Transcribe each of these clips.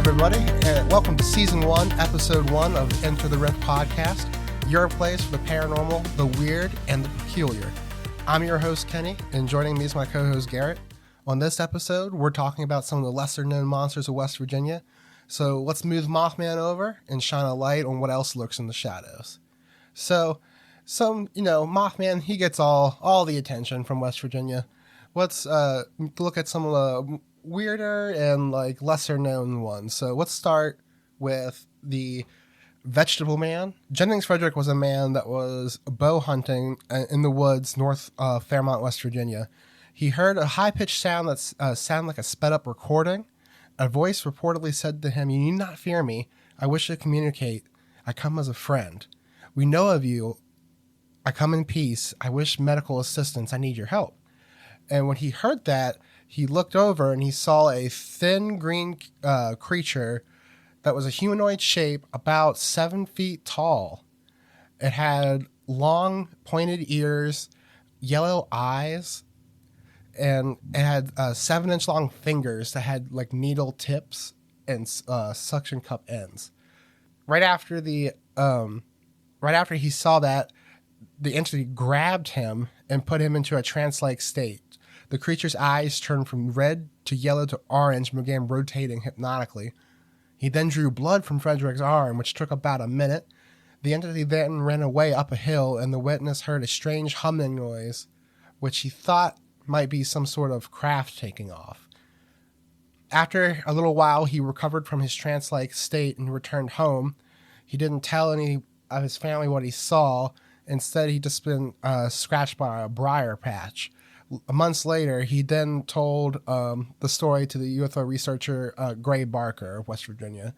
everybody, and welcome to Season 1, Episode 1 of Enter the Rift podcast, your place for the paranormal, the weird, and the peculiar. I'm your host, Kenny, and joining me is my co-host, Garrett. On this episode, we're talking about some of the lesser-known monsters of West Virginia, so let's move Mothman over and shine a light on what else lurks in the shadows. So, Mothman, he gets all the attention from West Virginia. Let's look at some of the weirder and lesser known ones. So let's start with the Vegetable Man. Jennings Frederick was a man that was bow hunting in the woods north of Fairmont, West Virginia. He heard a high-pitched sound that sounded like a sped-up recording. A voice reportedly said to him, "You need not fear me. I wish to communicate. I come as a friend. We know of you. I come in peace. I wish medical assistance. I need your help." And when he heard that, he looked over and he saw a thin green creature that was a humanoid shape, about 7 feet tall. It had long pointed ears, yellow eyes, and it had 7-inch long fingers that had needle tips and suction cup ends. Right after he saw that, the entity grabbed him and put him into a trance-like state. The creature's eyes turned from red to yellow to orange and began rotating hypnotically. He then drew blood from Frederick's arm, which took about a minute. The entity then ran away up a hill, and the witness heard a strange humming noise, which he thought might be some sort of craft taking off. After a little while, he recovered from his trance-like state and returned home. He didn't tell any of his family what he saw. Instead, he'd just been scratched by a briar patch. Months later, he then told the story to the UFO researcher Gray Barker of West Virginia,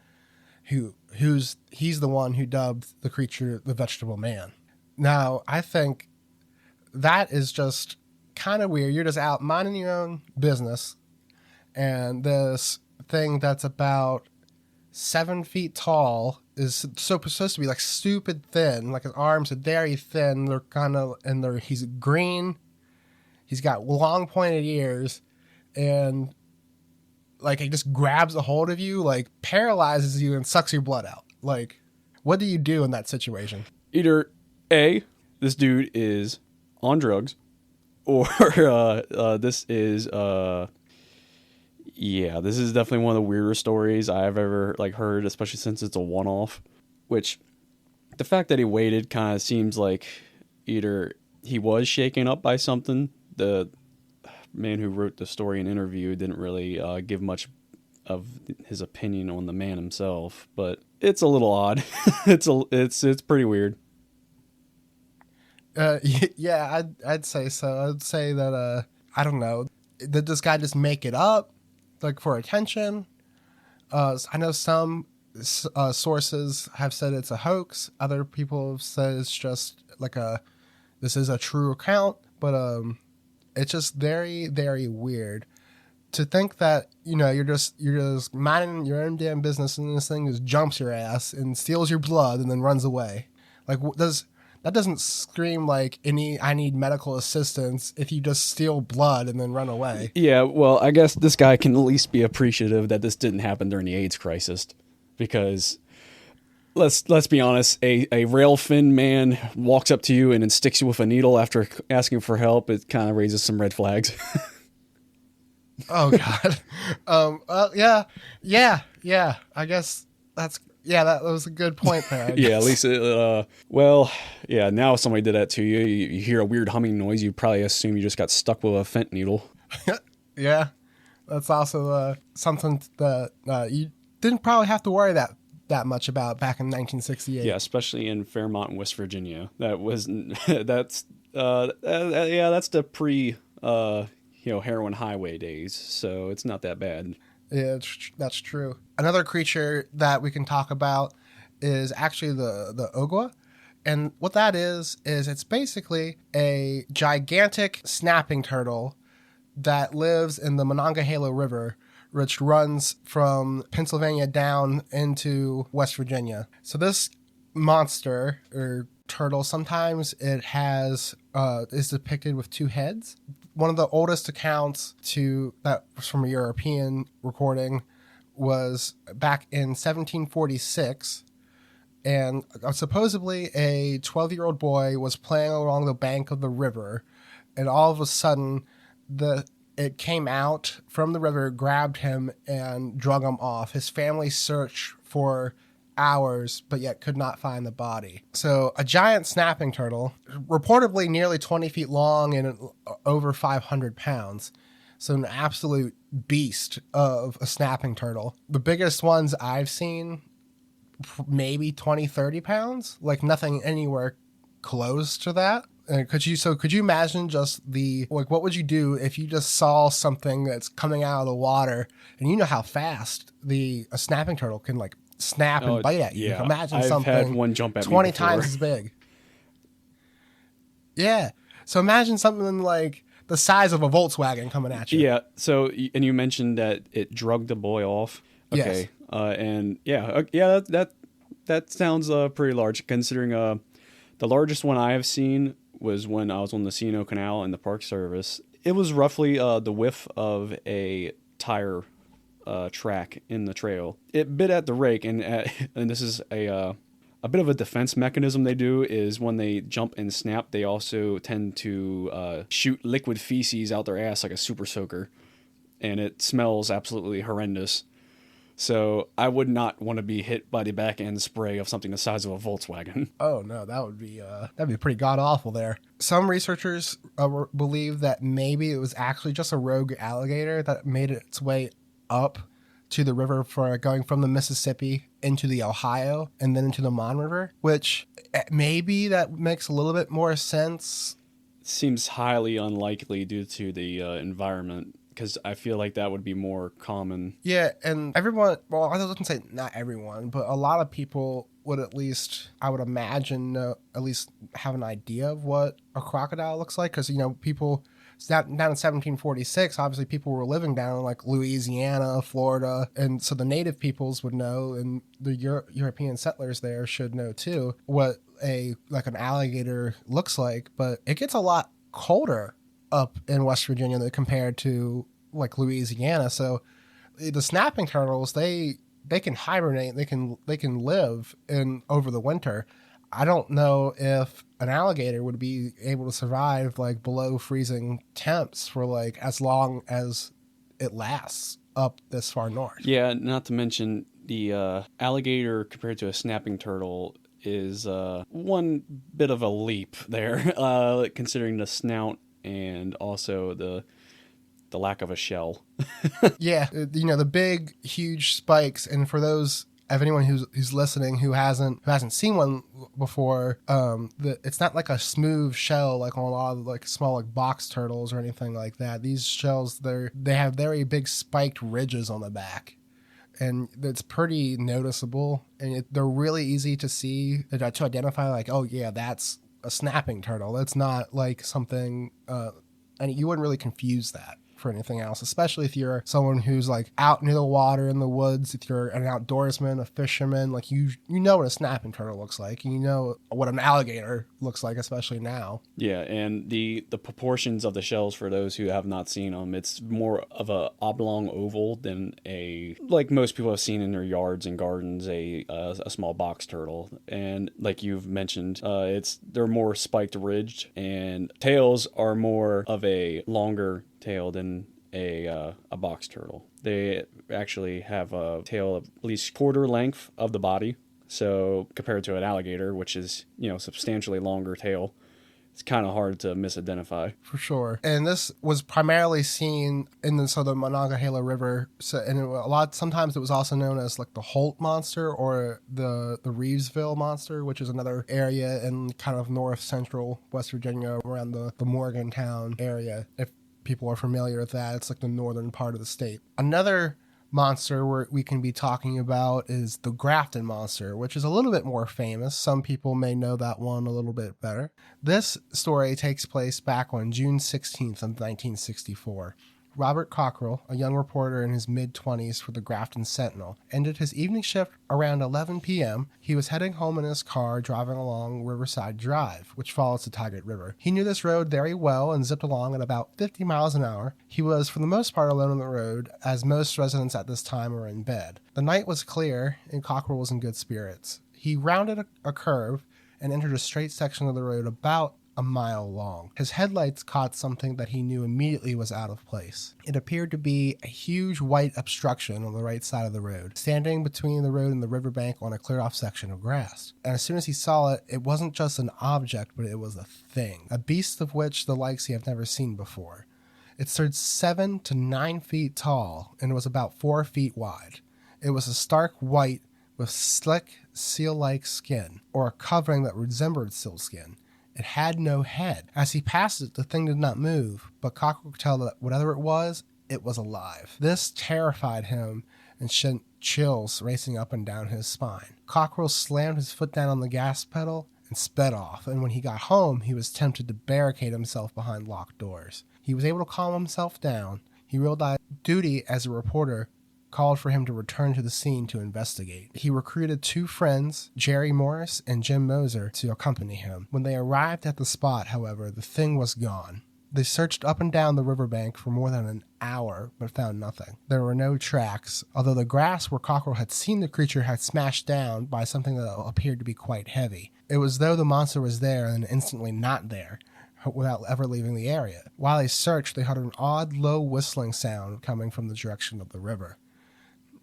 he's the one who dubbed the creature the Vegetable Man. Now, I think that is just kind of weird. You're just out minding your own business, and this thing that's about 7 feet tall is supposed to be stupid thin. His arms are very thin. He's green. He's got long pointed ears, and he just grabs a hold of you, paralyzes you and sucks your blood out. What do you do in that situation? Either A, this dude is on drugs, or this is definitely one of the weirder stories I've ever heard, especially since it's a one-off. Which the fact that he waited kind of seems like either he was shaken up by something. The man who wrote the story and interview didn't really give much of his opinion on the man himself, but it's a little odd. it's pretty weird. Yeah, I'd say so. I'd say that I don't know. Did this guy just make it up, for attention? I know some sources have said it's a hoax. Other people have said it's just this is a true account, but it's just very, very weird to think that, you're just minding your own damn business and this thing just jumps your ass and steals your blood and then runs away. That doesn't scream I need medical assistance if you just steal blood and then run away. Yeah, well, I guess this guy can at least be appreciative that this didn't happen during the AIDS crisis, because let's be honest, a rail-fin man walks up to you and then sticks you with a needle after asking for help. It kind of raises some red flags. Oh God. Yeah. I guess that was a good point there. Yeah, at least now if somebody did that to you, you hear a weird humming noise, you probably assume you just got stuck with a fent needle. Yeah. That's also something that you didn't probably have to worry that much about back in 1968. Yeah, especially in Fairmont, West Virginia. That's the pre heroin highway days, so it's not that bad. Yeah, that's true. Another creature that we can talk about is actually the Ogua. And what that is it's basically a gigantic snapping turtle that lives in the Monongahela River, which runs from Pennsylvania down into West Virginia. So this monster or turtle, sometimes it has is depicted with 2 heads. One of the oldest accounts that was from a European recording was back in 1746, and supposedly a 12-year-old boy was playing along the bank of the river, and all of a sudden it came out from the river, grabbed him, and drug him off. His family searched for hours, but yet could not find the body. So a giant snapping turtle, reportedly nearly 20 feet long and over 500 pounds. So an absolute beast of a snapping turtle. The biggest ones I've seen, maybe 20, 30 pounds. Like nothing anywhere close to that. Could you imagine just what would you do if you just saw something that's coming out of the water, and you know how fast a snapping turtle can like snap and bite at you? Yeah. Imagine I've something had one jump at 20 me before. times as big. Yeah. So imagine something like the size of a Volkswagen coming at you. Yeah. So, and you mentioned that it drugged the boy off. Okay. Yes. That sounds pretty large, considering the largest one I have seen was when I was on the Sino Canal in the Park Service. It was roughly the width of a tire track in the trail. It bit at the rake, and this is a bit of a defense mechanism they do is when they jump and snap, they also tend to shoot liquid feces out their ass like a super soaker, and it smells absolutely horrendous. So I would not want to be hit by the back end spray of something the size of a Volkswagen. Oh no, that'd be pretty god awful there. Some researchers believe that maybe it was actually just a rogue alligator that made its way up to the river for going from the Mississippi into the Ohio and then into the Mon River, which maybe that makes a little bit more sense. Seems highly unlikely due to the environment, because I feel like that would be more common. Yeah, and everyone, well, I wouldn't say not everyone, but a lot of people would at least, I would imagine, at least have an idea of what a crocodile looks like. Because, people down in 1746, obviously people were living down in like Louisiana, Florida. And so the native peoples would know, and the European settlers there should know too, what an alligator looks like. But it gets a lot colder up in West Virginia compared to like Louisiana. So the snapping turtles, they can hibernate, they can live over the winter. I don't know if an alligator would be able to survive like below freezing temps for like as long as it lasts up this far north. Yeah, not to mention the alligator compared to a snapping turtle is one bit of a leap there, considering the snout and also the lack of a shell. Yeah, the big, huge spikes. And for those of anyone who's listening who hasn't seen one before, it's not like a smooth shell like on a lot of like small like box turtles or anything like that. These shells, they have very big spiked ridges on the back, and it's pretty noticeable. And they're really easy to see, to identify. Like, oh yeah, that's a snapping turtle. That's not like something, and you wouldn't really confuse that for anything else, especially if you're someone who's like out near the water in the woods. If you're an outdoorsman, a fisherman, like you know what a snapping turtle looks like, you know what an alligator looks like, especially now. Yeah, and the proportions of the shells, for those who have not seen them, it's more of a oblong oval than like most people have seen in their yards and gardens, a small box turtle. And like you've mentioned, they're more spiked ridged, and tails are more of a longer tail than a box turtle. They actually have a tail of at least quarter length of the body. So compared to an alligator, which is, substantially longer tail, it's kind of hard to misidentify. For sure. And this was primarily seen in the Monongahela River. So, and sometimes it was also known as like the Holt monster or the Reevesville monster, which is another area in kind of north central West Virginia around the Morgantown area. If people are familiar with that, it's like the northern part of the state. Another monster we can be talking about is the Grafton monster, which is a little bit more famous. Some people may know that one a little bit better. This story takes place back on June 16th of 1964. Robert Cockrell, a young reporter in his mid-20s for the Grafton Sentinel, ended his evening shift around 11 p.m. He was heading home in his car driving along Riverside Drive, which follows the Tygart River. He knew this road very well and zipped along at about 50 miles an hour. He was, for the most part, alone on the road, as most residents at this time were in bed. The night was clear, and Cockrell was in good spirits. He rounded a curve and entered a straight section of the road about a mile long. His headlights caught something that he knew immediately was out of place. It appeared to be a huge white obstruction on the right side of the road, standing between the road and the riverbank on a cleared-off section of grass. And as soon as he saw it, it wasn't just an object, but it was a thing. A beast of which the likes he had never seen before. It stood 7 to 9 feet tall and was about 4 feet wide. It was a stark white with slick, seal-like skin, or a covering that resembled sealskin. It had no head. As he passed it, the thing did not move, but Cockrell could tell that whatever it was alive. This terrified him and sent chills racing up and down his spine. Cockrell slammed his foot down on the gas pedal and sped off, and when he got home, he was tempted to barricade himself behind locked doors. He was able to calm himself down. He realized duty as a reporter called for him to return to the scene to investigate. He recruited 2 friends, Jerry Morris and Jim Moser, to accompany him. When they arrived at the spot, however, the thing was gone. They searched up and down the riverbank for more than an hour, but found nothing. There were no tracks, although the grass where Cockrell had seen the creature had smashed down by something that appeared to be quite heavy. It was as though the monster was there and then instantly not there, without ever leaving the area. While they searched, they heard an odd, low whistling sound coming from the direction of the river.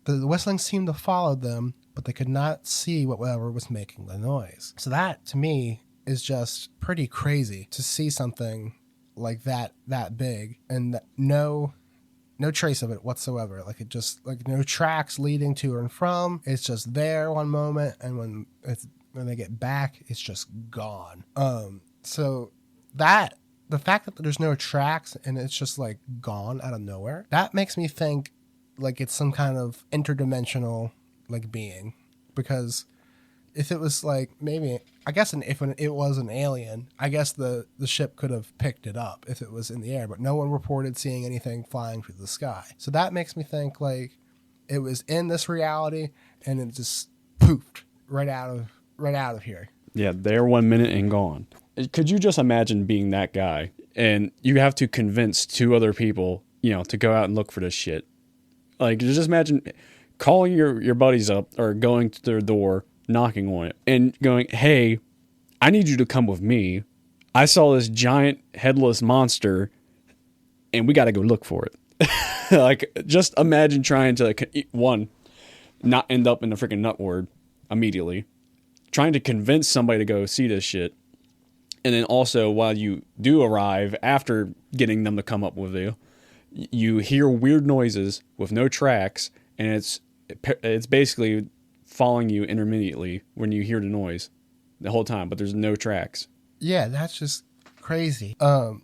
The whistling seemed to follow them, but they could not see whatever was making the noise. So that, to me, is just pretty crazy to see something like that big and no trace of it whatsoever. Like, it just, like, no tracks leading to and from. It's just there one moment, and when they get back, it's just gone. So that, the fact that there's no tracks and it's just, like, gone out of nowhere, that makes me think like it's some kind of interdimensional, like, being. Because if it was, like, maybe, I guess if it was an alien, I guess the ship could have picked it up if it was in the air, but no one reported seeing anything flying through the sky. So that makes me think, like, it was in this reality and it just poofed right out of here. Yeah, there 1 minute and gone. Could you just imagine being that guy and you have to convince 2 other people, to go out and look for this shit? Like, just imagine calling your buddies up or going to their door, knocking on it, and going, hey, I need you to come with me. I saw this giant headless monster, and we got to go look for it. Like, just imagine trying to, one, not end up in the freaking nut ward immediately, trying to convince somebody to go see this shit, and then also, while you do arrive, after getting them to come up with you, you hear weird noises with no tracks, and it's basically following you intermittently when you hear the noise the whole time, but there's no tracks. Yeah, that's just crazy.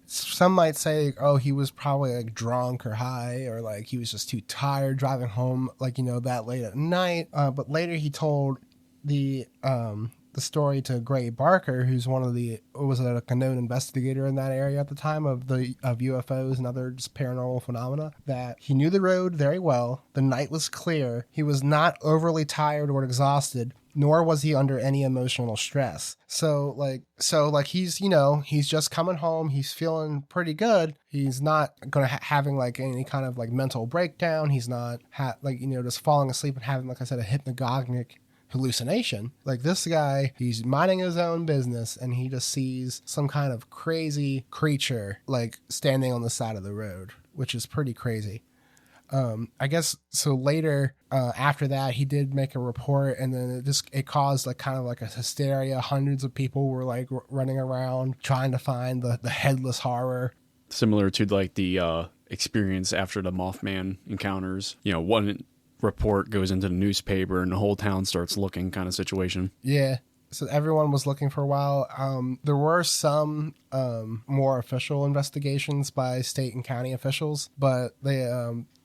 Some might say, oh, he was probably, like, drunk or high, or, like, he was just too tired driving home, like, that late at night. But later he told the story to Gray Barker, who's was a known investigator in that area at the time of UFOs and other just paranormal phenomena, that he knew the road very well. The night was clear. He was not overly tired or exhausted, nor was he under any emotional stress. So he's, he's just coming home. He's feeling pretty good. He's not going to having, like, any kind of, like, mental breakdown. He's not just falling asleep and having, like I said, a hypnagogic hallucination. Like, this guy, he's minding his own business and he just sees some kind of crazy creature, like, standing on the side of the road, which is pretty crazy. I guess so. Later, after that, he did make a report, and then it caused, like, kind of like a hysteria. Hundreds of people were, like, running around trying to find the headless horror, similar to, like, the experience after the Mothman encounters. One report goes into the newspaper and the whole town starts looking, kind of situation. Yeah. So everyone was looking for a while. There were some more official investigations by state and county officials, but they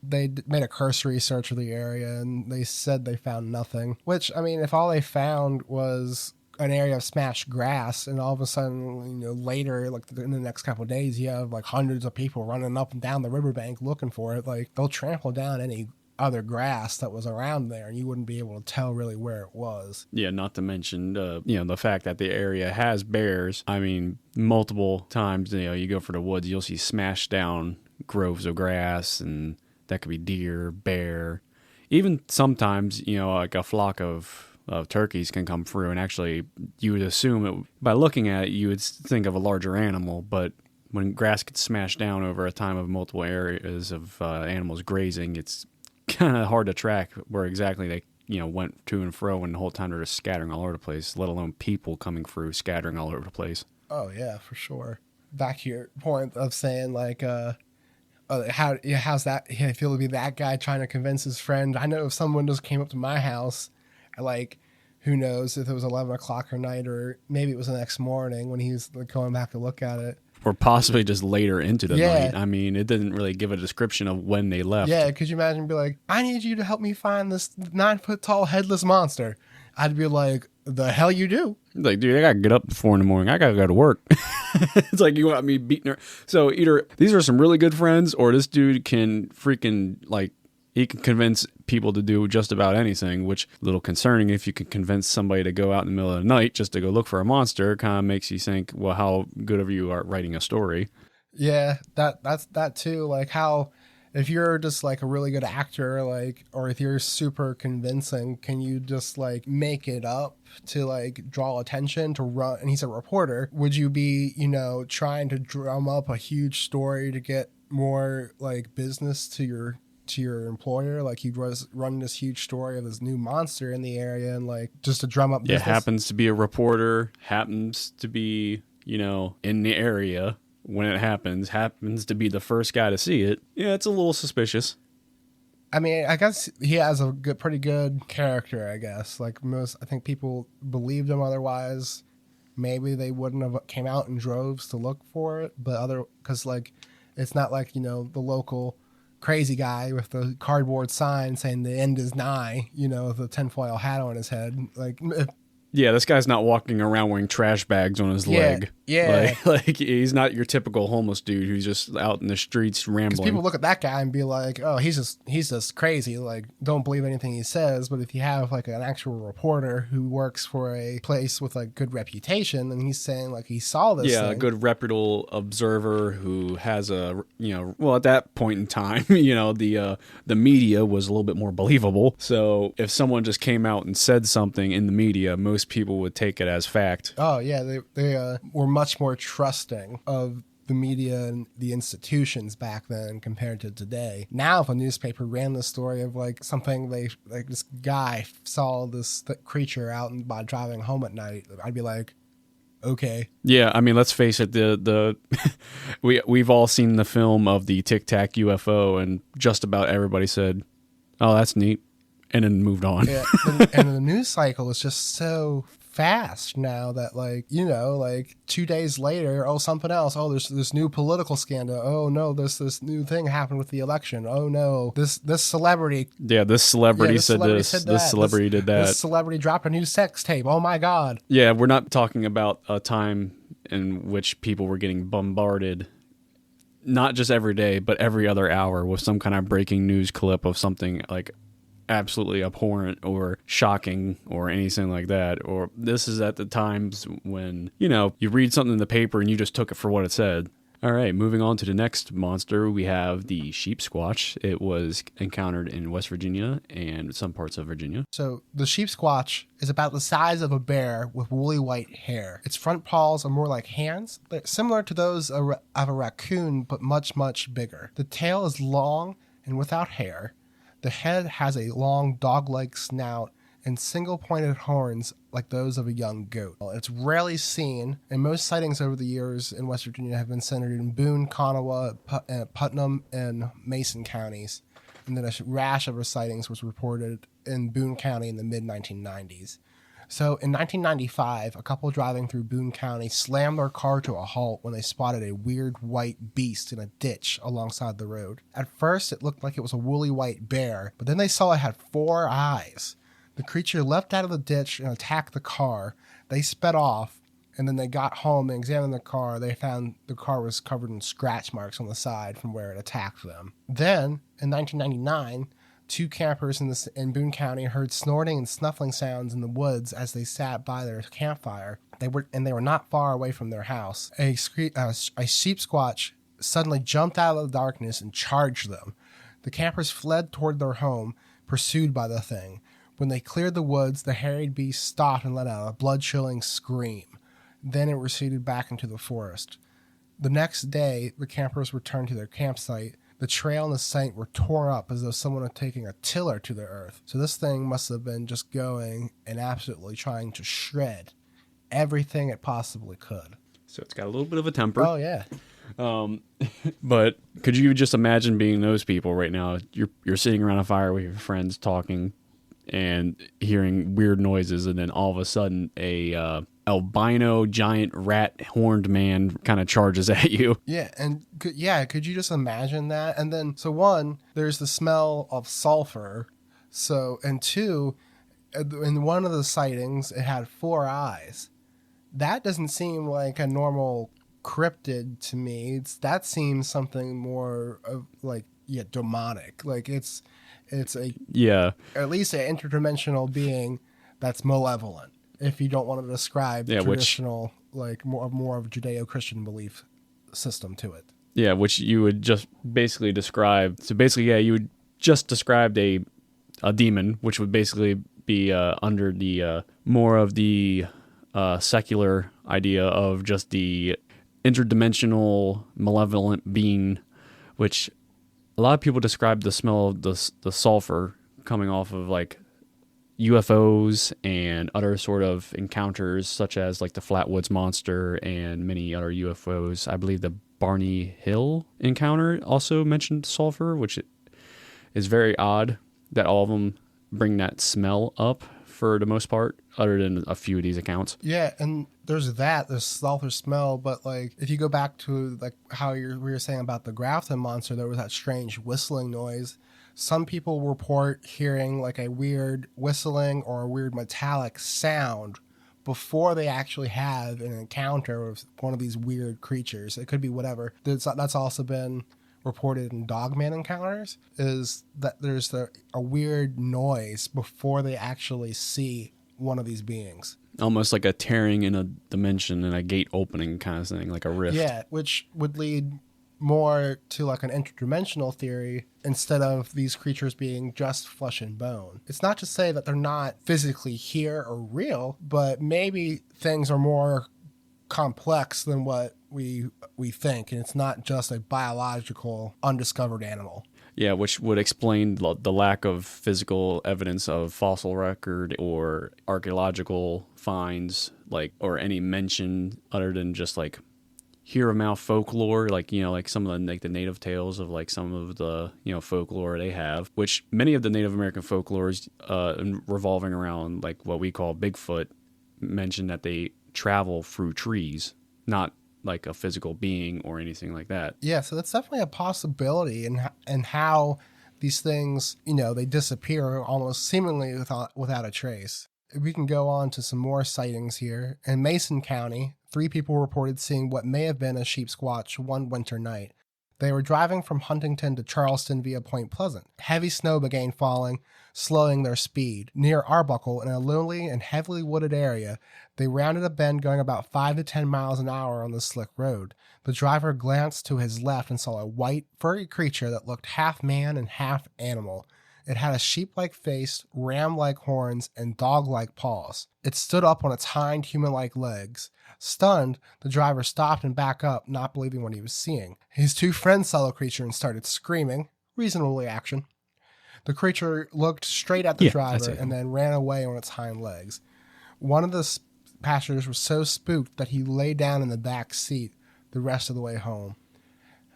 made a cursory search of the area and they said they found nothing. Which, I mean, if all they found was an area of smashed grass, and all of a sudden, later, like in the next couple of days, you have like hundreds of people running up and down the riverbank looking for it. Like they'll trample down any other grass that was around there, and you wouldn't be able to tell really where it was. Yeah, not to mention, the fact that the area has bears. I mean, multiple times, you go for the woods, you'll see smashed down groves of grass, and that could be deer, bear. Even sometimes, like a flock of turkeys can come through, and actually, you would assume it by looking at it, you would think of a larger animal, but when grass gets smashed down over a time of multiple areas of animals grazing, it's kind of hard to track where exactly they went to and fro, and the whole time they're just scattering all over the place, let alone people coming through scattering all over the place. Oh yeah, for sure. Back to your point of saying like how's that feel to be that guy trying to convince his friend. I know if someone just came up to my house like, who knows if it was 11 o'clock at night, or maybe it was the next morning when he was like, going back to look at it. Or possibly just later into the night. I mean, it didn't really give a description of when they left. Yeah, could you imagine be like, I need you to help me find this 9-foot-tall headless monster? I'd be like, the hell you do? Like, dude, I got to get up at 4 a.m. I got to go to work. It's like, you want me beating her? So either these are some really good friends, or this dude can freaking, like, he can convince people to do just about anything, which a little concerning if you can convince somebody to go out in the middle of the night just to go look for a monster. Kind of makes you think, well, how good of you are writing a story. Yeah, that's that too. Like how, if you're just like a really good actor, like, or if you're super convincing, can you just like make it up to like draw attention to run? And he's a reporter. Would you be, trying to drum up a huge story to get more like business to your employer? Like he was running this huge story of this new monster in the area, and like just to drum up business. Happens to be a reporter, happens to be, in the area when it happens to be the first guy to see it. Yeah, it's a little suspicious. I mean, I guess he has a pretty good character, I guess. Like I think people believed him, otherwise maybe they wouldn't have came out in droves to look for it. But because like, it's not like, the local crazy guy with the cardboard sign saying the end is nigh, with a tinfoil hat on his head. Like, yeah, this guy's not walking around wearing trash bags on his leg. Yeah. Like he's not your typical homeless dude who's just out in the streets rambling. People look at that guy and be like, oh, he's just crazy. Like, don't believe anything he says. But if you have like an actual reporter who works for a place with like good reputation, and he's saying like he saw this thing. A good reputable observer who has at that point in time, the media was a little bit more believable. So if someone just came out and said something in the media, most people would take it as fact. Oh yeah, they were much more trusting of the media and the institutions back then compared to today. Now, if a newspaper ran the story of like something like this guy saw this creature out by driving home at night, I'd be like, okay. Yeah, I mean, let's face it. We've all seen the film of the Tic Tac UFO, and just about everybody said, "Oh, that's neat," and then moved on. Yeah, and the news cycle is just so fast now that like 2 days later, something else, there's this new political scandal, this new thing happened with the election, this celebrity this celebrity said this celebrity did that, this celebrity dropped a new sex tape, oh my god. Yeah, we're not talking about a time in which people were getting bombarded not just every day but every other hour with some kind of breaking news clip of something like absolutely abhorrent or shocking or anything like that. Or this is at the times when, you read something in the paper and you just took it for what it said. All right, moving on to the next monster, we have the sheep squatch. It was encountered in West Virginia and some parts of Virginia. So the sheep squatch is about the size of a bear with woolly white hair. Its front paws are more like hands, similar to those of a raccoon, but much, much bigger. The tail is long and without hair. The head has a long dog-like snout and single-pointed horns like those of a young goat. It's rarely seen, and most sightings over the years in West Virginia have been centered in Boone, Kanawha, Putnam, and Mason counties. And then a rash of sightings was reported in Boone County in the mid-1990s. So in 1995, a couple driving through Boone County slammed their car to a halt when they spotted a weird white beast in a ditch alongside the road. At first, it looked like it was a woolly white bear, but then they saw it had 4 eyes. The creature leapt out of the ditch and attacked the car. They sped off, and then they got home and examined the car. They found the car was covered in scratch marks on the side from where it attacked them. Then, in 1999, two campers in Boone County heard snorting and snuffling sounds in the woods as they sat by their campfire. They were not far away from their house. A sheep squatch suddenly jumped out of the darkness and charged them. The campers fled toward their home, pursued by the thing. When they cleared the woods, the harried beast stopped and let out a blood-chilling scream. Then it receded back into the forest. The next day, the campers returned to their campsite. The trail and the site were torn up as though someone had taken a tiller to the earth. So this thing must have been just going and absolutely trying to shred everything it possibly could. So it's got a little bit of a temper. Oh, yeah. But could you just imagine being those people right now? You're sitting around a fire with your friends talking and hearing weird noises, and then all of a sudden a albino giant rat horned man kind of charges at you. Yeah, and could you just imagine that? And then, so one, there's the smell of sulfur. So, and two, in one of the sightings, it had 4 eyes. That doesn't seem like a normal cryptid to me. That seems something more of demonic. Like it's at least an interdimensional being that's malevolent. If you don't want to describe traditional, more of Judeo-Christian belief system to it. Yeah, which you would just basically describe. So basically, you would just describe a demon, which would basically be under the more of the secular idea of just the interdimensional malevolent being, which a lot of people describe the smell of the sulfur coming off of UFOs and other sort of encounters, such as the Flatwoods Monster and many other UFOs. I believe the Barney Hill encounter also mentioned sulfur, which is very odd that all of them bring that smell up for the most part, other than a few of these accounts. Yeah, and there's sulfur smell, but if you go back to how we were saying about the Grafton Monster, there was that strange whistling noise. Some people report hearing a weird whistling or a weird metallic sound before they actually have an encounter with one of these weird creatures. It could be whatever. That's also been reported in Dogman encounters, is that there's a weird noise before they actually see one of these beings. Almost like a tearing in a dimension and a gate opening kind of thing, like a rift. Yeah, which would lead more to an interdimensional theory instead of these creatures being just flesh and bone. It's not to say that they're not physically here or real, but maybe things are more complex than what we think, and it's not just a biological undiscovered animal. Yeah, which would explain the lack of physical evidence of fossil record or archaeological finds, or any mention other than just hear of mouth folklore, some of the native tales of some of the folklore they have, which many of the Native American folklores revolving around what we call Bigfoot mention that they travel through trees, not a physical being or anything like that. Yeah, so that's definitely a possibility, and how these things, they disappear almost seemingly without a trace. We can go on to some more sightings here. In Mason County, 3 people reported seeing what may have been a sheep squatch one winter night. They were driving from Huntington to Charleston via Point Pleasant. Heavy snow began falling, slowing their speed. Near Arbuckle, in a lonely and heavily wooded area, they rounded a bend going about 5 to 10 miles an hour on the slick road. The driver glanced to his left and saw a white, furry creature that looked half man and half animal. It had a sheep-like face, ram-like horns, and dog-like paws. It stood up on its hind human-like legs. Stunned, the driver stopped and backed up, not believing what he was seeing. His 2 friends saw the creature and started screaming. Reasonable reaction. The creature looked straight at the driver and then ran away on its hind legs. One of the passengers was so spooked that he lay down in the back seat the rest of the way home.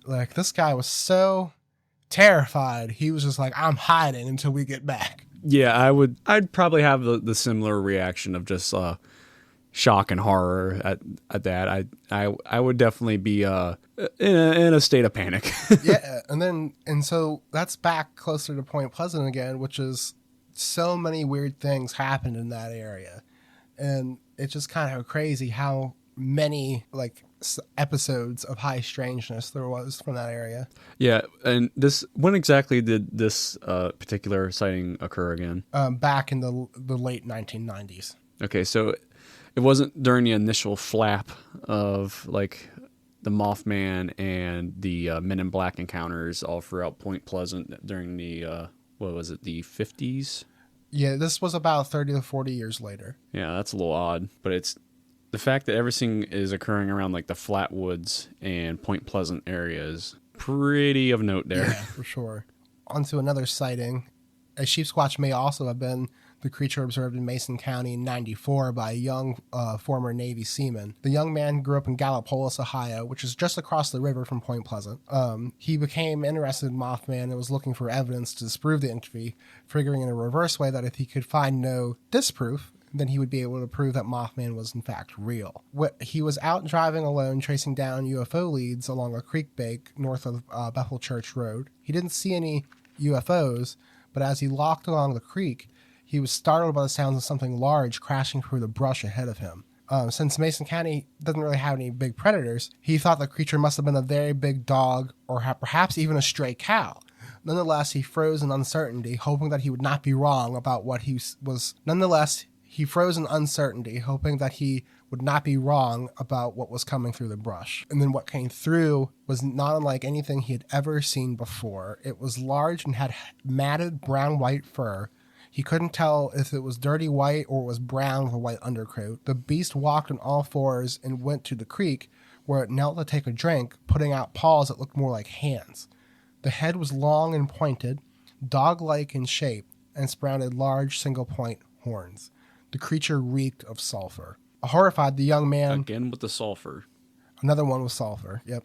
This guy was so terrified, he was just I'm hiding until we get back. Yeah, I'd probably have the similar reaction of just shock and horror at that. I would definitely be in a state of panic. Yeah, and so that's back closer to Point Pleasant again, which is so many weird things happened in that area. And it's just kind of crazy how many episodes of high strangeness there was from that area. Yeah, and when exactly did this particular sighting occur again? Back in the late 1990s. Okay, so it wasn't during the initial flap of like the Mothman and the Men in Black encounters all throughout Point Pleasant during the what was it, the 50s? Yeah, this was about 30 to 40 years later. Yeah, that's a little odd, but it's the fact that everything is occurring around like the Flatwoods and Point Pleasant areas. Pretty of note there. Yeah, for sure. On to another sighting. A sheep squatch may also have been the creature observed in Mason County in 94 by a young former Navy seaman. The young man grew up in Gallipolis, Ohio, which is just across the river from Point Pleasant. He became interested in Mothman and was looking for evidence to disprove the entity, figuring in a reverse way that if he could find no disproof, then he would be able to prove that Mothman was in fact real. He was out driving alone, tracing down UFO leads along a creek bank north of Bethel Church Road. He didn't see any UFOs, but as he walked along the creek, he was startled by the sounds of something large crashing through the brush ahead of him. Since Mason County doesn't really have any big predators, he thought the creature must have been a very big dog or perhaps even a stray cow. Nonetheless, he froze in uncertainty, hoping that he would not be wrong about what he was. He froze in uncertainty, hoping that he would not be wrong about what was coming through the brush. And then what came through was not unlike anything he had ever seen before. It was large and had matted brown-white fur. He couldn't tell if it was dirty white or it was brown with a white undercoat. The beast walked on all fours and went to the creek, where it knelt to take a drink, putting out paws that looked more like hands. The head was long and pointed, dog-like in shape, and sprouted large single-point horns. The creature reeked of sulfur. Horrified, the young man... Again with the sulfur. Another one with sulfur, yep.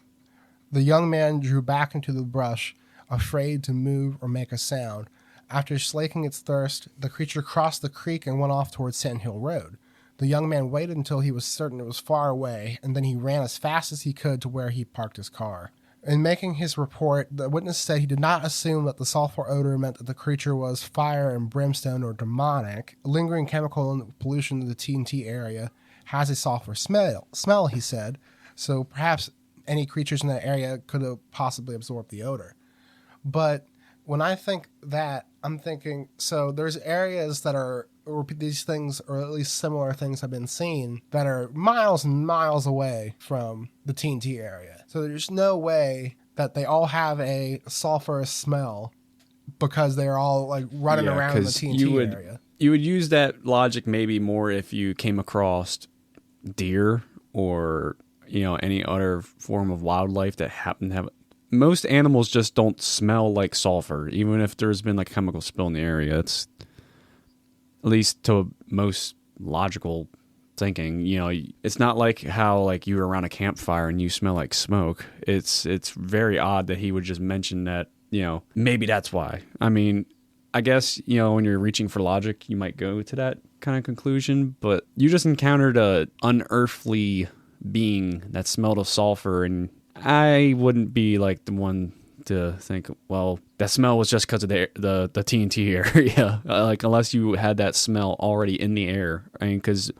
The young man drew back into the brush, afraid to move or make a sound. After slaking its thirst, the creature crossed the creek and went off towards Sand Hill Road. The young man waited until he was certain it was far away, and then he ran as fast as he could to where he parked his car. In making his report, the witness said he did not assume that the sulfur odor meant that the creature was fire and brimstone or demonic. Lingering chemical pollution in the TNT area has a sulfur smell, he said, so perhaps any creatures in that area could have possibly absorbed the odor. But when I think that, I'm thinking, so there's areas that are, or these things, or at least similar things have been seen, that are miles and miles away from the TNT area. So there's no way that they all have a sulfurous smell because they're all like running around in the TNT area. You would use that logic maybe more if you came across deer or, any other form of wildlife that happened to have... Most animals just don't smell like sulfur, even if there's been like a chemical spill in the area. It's, at least to most logical thinking, it's not like how like you were around a campfire and you smell like smoke. It's very odd that he would just mention that, maybe that's why. I mean, I guess, when you're reaching for logic, you might go to that kind of conclusion, but you just encountered a unearthly being that smelled of sulfur, and I wouldn't be like the one to think, well, that smell was just because of the TNT area. Like, unless you had that smell already in the air. I mean, because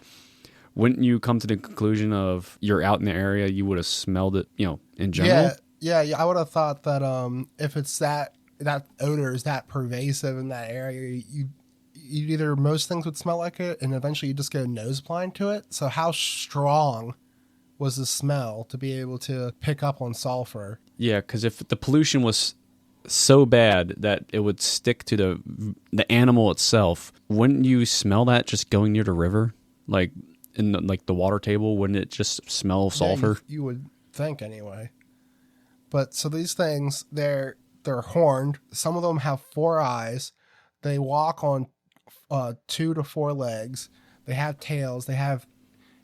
wouldn't you come to the conclusion of you're out in the area, you would have smelled it, in general? Yeah. I would have thought that if it's that odor is that pervasive in that area, you either most things would smell like it, and eventually you just go nose blind to it. So how strong was the smell to be able to pick up on sulfur? Yeah, because if the pollution was so bad that it would stick to the animal itself, wouldn't you smell that just going near the river? Like in the water table, wouldn't it just smell sulfur? Yeah, you would think anyway. But so these things, they're horned. Some of them have 4 eyes. They walk on 2 to 4 legs. They have tails. They have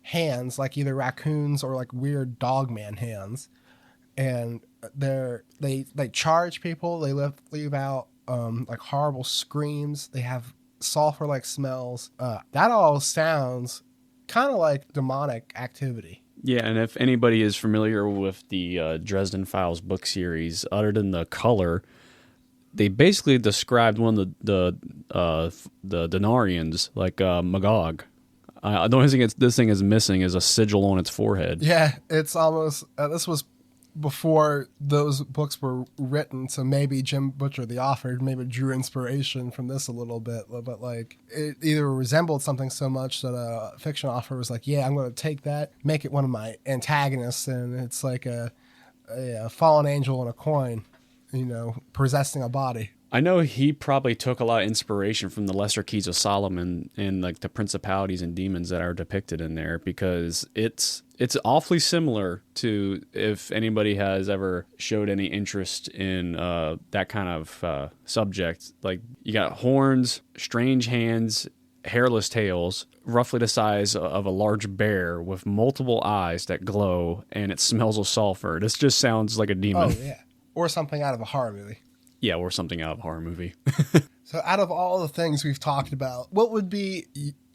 hands like either raccoons or like weird dogman hands, and they charge people. They leave out like horrible screams. They have sulfur like smells. That all sounds kind of like demonic activity. Yeah, and if anybody is familiar with the Dresden Files book series, other than the color, they basically described one of the Denarians like Magog. The only thing this thing is missing is a sigil on its forehead. Yeah, it's almost, this was before those books were written, so maybe Jim Butcher, the author, maybe drew inspiration from this a little bit, but like it either resembled something so much that a fiction author was like, yeah, I'm going to take that, make it one of my antagonists, and it's like a fallen angel and a coin, possessing a body. I know he probably took a lot of inspiration from the Lesser Keys of Solomon and like the principalities and demons that are depicted in there, because it's awfully similar to, if anybody has ever showed any interest in that kind of subject. Like, you got horns, strange hands, hairless tails, roughly the size of a large bear with multiple eyes that glow, and it smells of sulfur. This just sounds like a demon. Oh, yeah. Or something out of a horror movie. Yeah, or something out of a horror movie. So out of all the things we've talked about, what would be,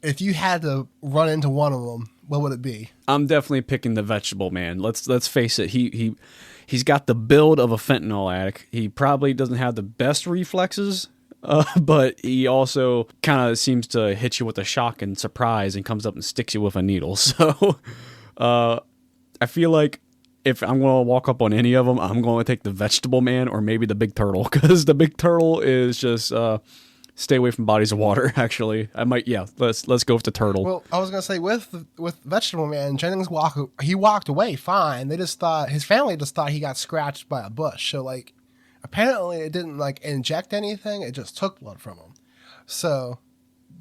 if you had to run into one of them, what would it be? I'm definitely picking the Vegetable Man. Let's face it, he's got the build of a fentanyl addict. He probably doesn't have the best reflexes, but he also kind of seems to hit you with a shock and surprise and comes up and sticks you with a needle. So I feel like if I'm going to walk up on any of them, I'm going to take the Vegetable Man or maybe the Big Turtle, because the Big Turtle is just stay away from bodies of water. Actually, I might. Yeah, let's go with the turtle. Well, I was going to say with Vegetable Man, Jennings walked away fine. They just thought, his family just thought he got scratched by a bush. So like, apparently it didn't like inject anything. It just took blood from him. So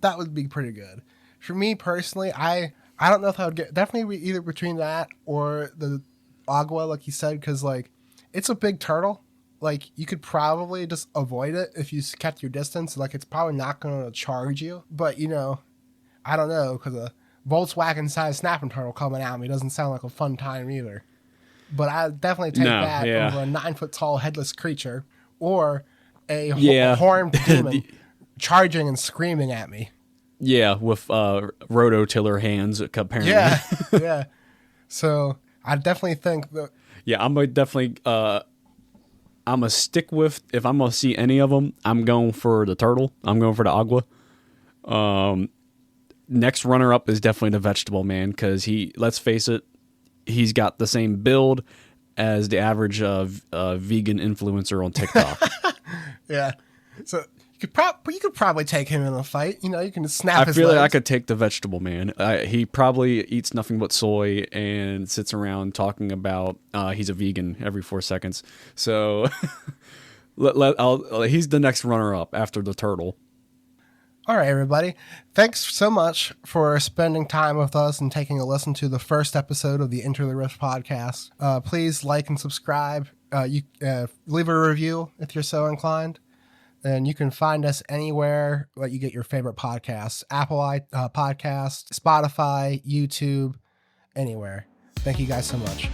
that would be pretty good. For me personally, I don't know if I would get, definitely either between that or the Ogua, like you said, because like it's a big turtle. Like, you could probably just avoid it if you kept your distance. Like, it's probably not going to charge you. But I don't know, because a Volkswagen-sized snapping turtle coming at me doesn't sound like a fun time either. But I'd definitely take that over a 9-foot-tall headless creature or a horned demon charging and screaming at me. Yeah, with rototiller hands, apparently. Yeah. So I definitely think that. Yeah, I'm going to stick with, if I'm going to see any of them, I'm going for the turtle. I'm going for the Ogua. Next runner-up is definitely the Vegetable Man, because let's face it, he's got the same build as the average vegan influencer on TikTok. Yeah. So you could probably take him in a fight. You can snap his legs. I feel like I could take the Vegetable Man. He probably eats nothing but soy and sits around talking about he's a vegan every 4 seconds. So he's the next runner-up after the turtle. All right, everybody. Thanks so much for spending time with us and taking a listen to the first episode of the Enter the Rift podcast. Please like and subscribe. You leave a review if you're so inclined. And you can find us anywhere that you get your favorite podcasts. Apple Podcast, Spotify, YouTube, anywhere. Thank you guys so much.